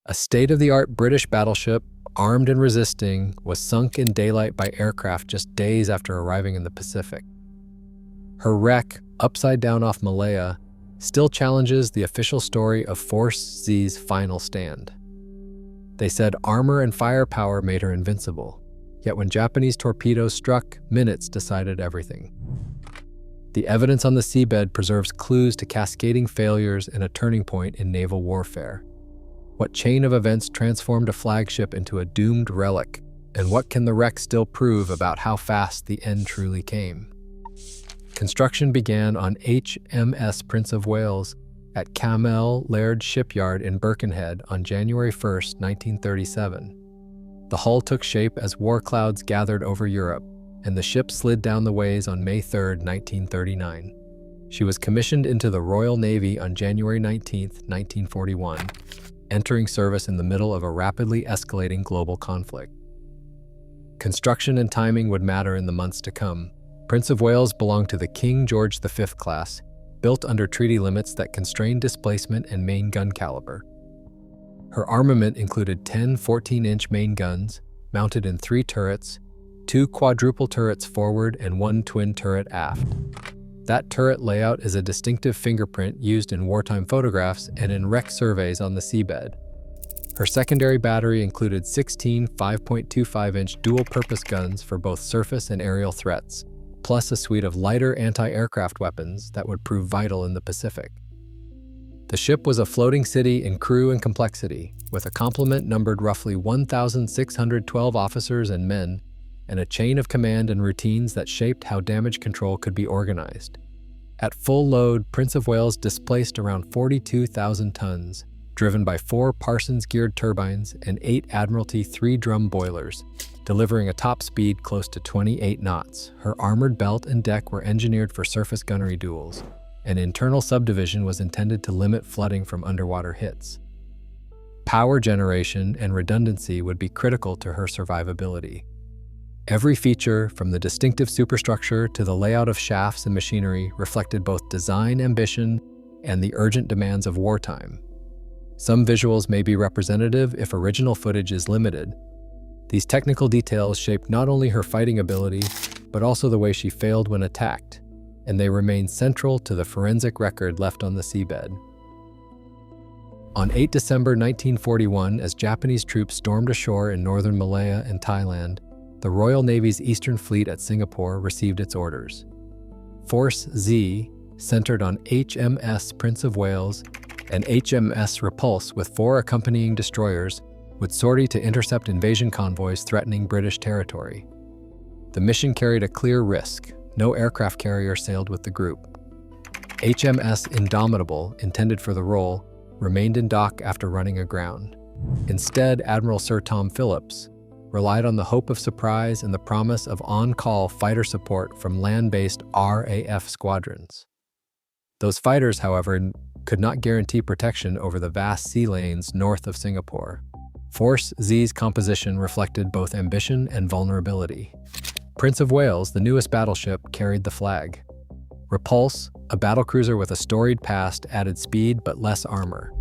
A state-of-the-art British battleship, armed and resisting, was sunk in daylight by aircraft just days after arriving in the Pacific. Her wreck, upside down off Malaya, still challenges the official story of Force Z's final stand. They said armor and firepower made her invincible, yet when Japanese torpedoes struck, minutes decided everything. The evidence on the seabed preserves clues to cascading failures and a turning point in naval warfare. What chain of events transformed a flagship into a doomed relic, and what can the wreck still prove about how fast the end truly came? Construction began on HMS Prince of Wales at Camel Laird Shipyard in Birkenhead on January 1, 1937. The hull took shape as war clouds gathered over Europe, and the ship slid down the ways on May 3, 1939. She was commissioned into the Royal Navy on January 19, 1941, entering service in the middle of a rapidly escalating global conflict. Construction and timing would matter in the months to come. Prince of Wales belonged to the King George V class, built under treaty limits that constrained displacement and main gun caliber. Her armament included 10 14-inch main guns, mounted in 3 turrets, 2 quadruple turrets forward and 1 twin turret aft. That turret layout is a distinctive fingerprint used in wartime photographs and in wreck surveys on the seabed. Her secondary battery included 16 5.25-inch dual-purpose guns for both surface and aerial threats, plus a suite of lighter anti-aircraft weapons that would prove vital in the Pacific. The ship was a floating city in crew and complexity, with a complement numbered roughly 1,612 officers and men, and a chain of command and routines that shaped how damage control could be organized. At full load, Prince of Wales displaced around 42,000 tons, driven by 4 Parsons-geared turbines and 8 Admiralty 3-drum boilers, delivering a top speed close to 28 knots. Her armored belt and deck were engineered for surface gunnery duels. An internal subdivision was intended to limit flooding from underwater hits. Power generation and redundancy would be critical to her survivability. Every feature, from the distinctive superstructure to the layout of shafts and machinery, reflected both design ambition and the urgent demands of wartime. Some visuals may be representative if original footage is limited. These technical details shaped not only her fighting ability, but also the way she failed when attacked, and they remain central to the forensic record left on the seabed. On 8 December 1941, as Japanese troops stormed ashore in northern Malaya and Thailand, the Royal Navy's Eastern Fleet at Singapore received its orders. Force Z, centered on HMS Prince of Wales and HMS Repulse with 4 accompanying destroyers, would sortie to intercept invasion convoys threatening British territory. The mission carried a clear risk. No aircraft carrier sailed with the group. HMS Indomitable, intended for the role, remained in dock after running aground. Instead, Admiral Sir Tom Phillips relied on the hope of surprise and the promise of on-call fighter support from land-based RAF squadrons. Those fighters, however, could not guarantee protection over the vast sea lanes north of Singapore. Force Z's composition reflected both ambition and vulnerability. Prince of Wales, the newest battleship, carried the flag. Repulse, a battlecruiser with a storied past, added speed but less armor.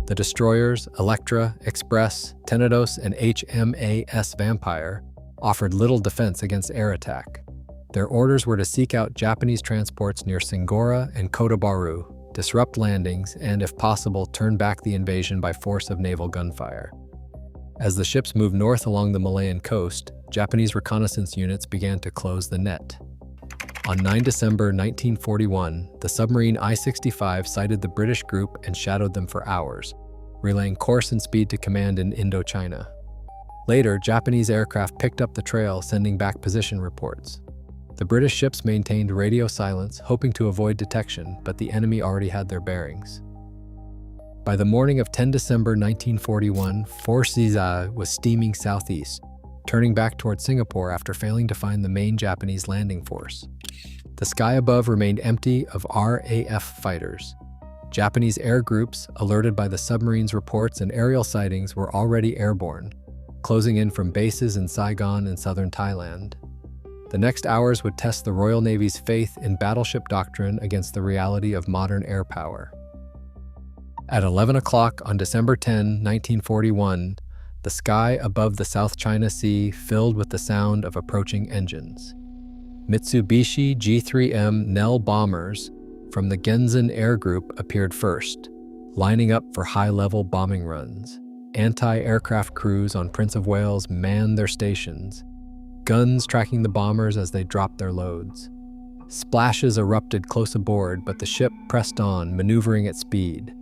The destroyers, Electra, Express, Tenedos, and HMAS Vampire, offered little defense against air attack. Their orders were to seek out Japanese transports near Singora and Kota Baru, disrupt landings, and, if possible, turn back the invasion by force of naval gunfire. As the ships moved north along the Malayan coast, Japanese reconnaissance units began to close the net. On 9 December 1941, the submarine I-65 sighted the British group and shadowed them for hours, relaying course and speed to command in Indochina. Later, Japanese aircraft picked up the trail, sending back position reports. The British ships maintained radio silence, hoping to avoid detection, but the enemy already had their bearings. By the morning of 10 December 1941, Force Z was steaming southeast, turning back toward Singapore after failing to find the main Japanese landing force. The sky above remained empty of RAF fighters. Japanese air groups, alerted by the submarine's reports and aerial sightings, were already airborne, closing in from bases in Saigon and southern Thailand. The next hours would test the Royal Navy's faith in battleship doctrine against the reality of modern air power. At 11 o'clock on December 10, 1941, the sky above the South China Sea filled with the sound of approaching engines. Mitsubishi G-3M Nell bombers from the Genzan Air Group appeared first, lining up for high-level bombing runs. Anti-aircraft crews on Prince of Wales manned their stations, guns tracking the bombers as they dropped their loads. Splashes erupted close aboard, but the ship pressed on, maneuvering at speed.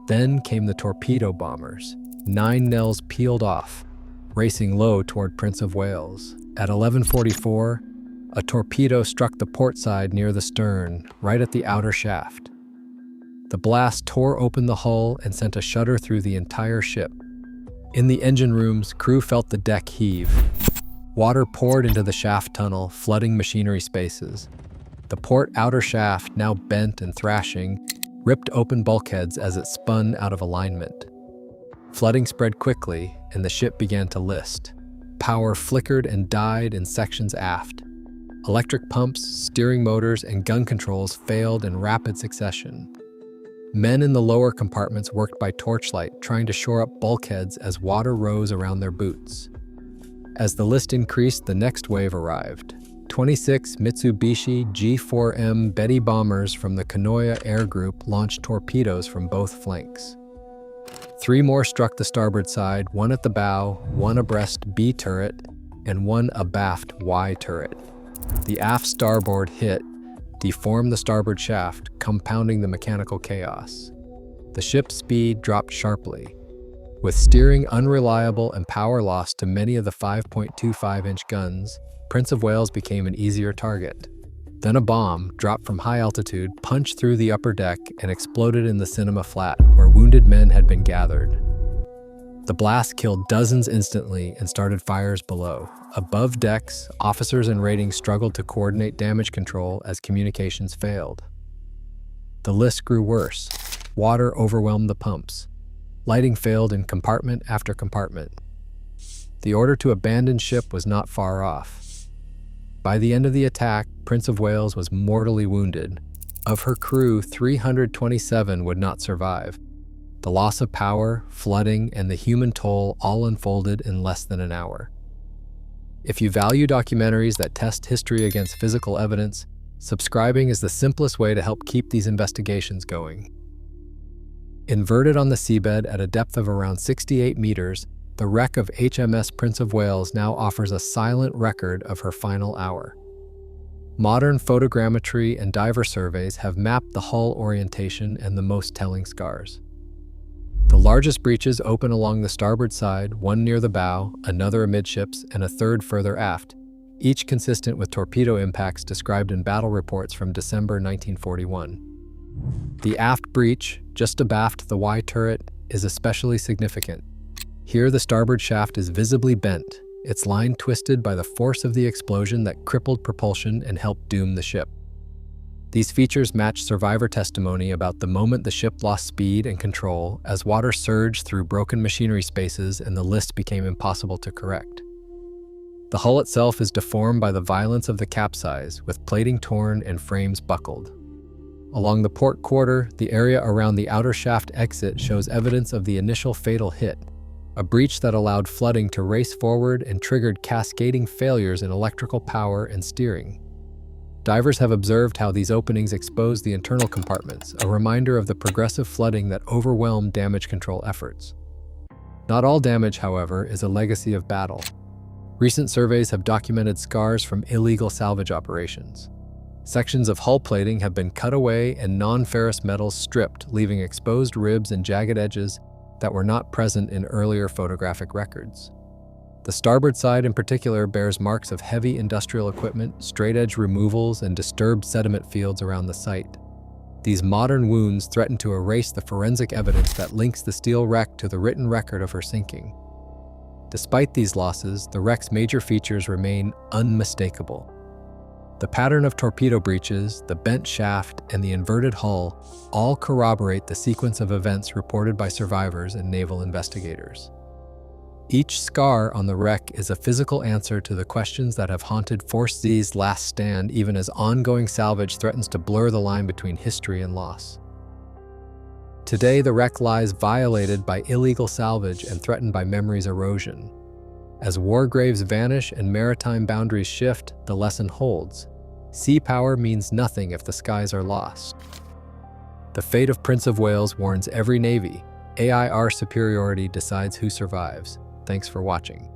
Then came the torpedo bombers. 9 Nells peeled off, racing low toward Prince of Wales. At 11:44, a torpedo struck the port side near the stern, right at the outer shaft. The blast tore open the hull and sent a shudder through the entire ship. In the engine rooms, crew felt the deck heave. Water poured into the shaft tunnel, flooding machinery spaces. The port outer shaft, now bent and thrashing, ripped open bulkheads as it spun out of alignment. Flooding spread quickly, and the ship began to list. Power flickered and died in sections aft. Electric pumps, steering motors, and gun controls failed in rapid succession. Men in the lower compartments worked by torchlight, trying to shore up bulkheads as water rose around their boots. As the list increased, the next wave arrived. 26 Mitsubishi G-4M Betty bombers from the Kanoya Air Group launched torpedoes from both flanks. 3 more struck the starboard side, 1 at the bow, 1 abreast B turret, and 1 abaft Y turret. The aft starboard hit deformed the starboard shaft, compounding the mechanical chaos. The ship's speed dropped sharply. With steering unreliable and power lost to many of the 5.25-inch guns, Prince of Wales became an easier target. Then a bomb, dropped from high altitude, punched through the upper deck and exploded in the cinema flat, where wounded men had been gathered. The blast killed dozens instantly and started fires below. Above decks, officers and ratings struggled to coordinate damage control as communications failed. The list grew worse. Water overwhelmed the pumps. Lighting failed in compartment after compartment. The order to abandon ship was not far off. By the end of the attack, Prince of Wales was mortally wounded. Of her crew, 327 would not survive. The loss of power, flooding, and the human toll all unfolded in less than an hour. If you value documentaries that test history against physical evidence, subscribing is the simplest way to help keep these investigations going. Inverted on the seabed at a depth of around 68 meters, the wreck of HMS Prince of Wales now offers a silent record of her final hour. Modern photogrammetry and diver surveys have mapped the hull orientation and the most telling scars. The largest breaches open along the starboard side, 1 near the bow, another amidships, and a 3rd further aft, each consistent with torpedo impacts described in battle reports from December 1941. The aft breach, just abaft the Y turret, is especially significant. Here the starboard shaft is visibly bent, its line twisted by the force of the explosion that crippled propulsion and helped doom the ship. These features match survivor testimony about the moment the ship lost speed and control as water surged through broken machinery spaces and the list became impossible to correct. The hull itself is deformed by the violence of the capsize, with plating torn and frames buckled. Along the port quarter, the area around the outer shaft exit shows evidence of the initial fatal hit, a breach that allowed flooding to race forward and triggered cascading failures in electrical power and steering. Divers have observed how these openings expose the internal compartments, a reminder of the progressive flooding that overwhelmed damage control efforts. Not all damage, however, is a legacy of battle. Recent surveys have documented scars from illegal salvage operations. Sections of hull plating have been cut away and non-ferrous metals stripped, leaving exposed ribs and jagged edges that were not present in earlier photographic records. The starboard side in particular bears marks of heavy industrial equipment, straight-edge removals, and disturbed sediment fields around the site. These modern wounds threaten to erase the forensic evidence that links the steel wreck to the written record of her sinking. Despite these losses, the wreck's major features remain unmistakable. The pattern of torpedo breaches, the bent shaft, and the inverted hull all corroborate the sequence of events reported by survivors and naval investigators. Each scar on the wreck is a physical answer to the questions that have haunted Force Z's last stand, even as ongoing salvage threatens to blur the line between history and loss. Today, the wreck lies violated by illegal salvage and threatened by memory's erosion. As war graves vanish and maritime boundaries shift, the lesson holds. Sea power means nothing if the skies are lost. The fate of Prince of Wales warns every navy. AIR superiority decides who survives. Thanks for watching.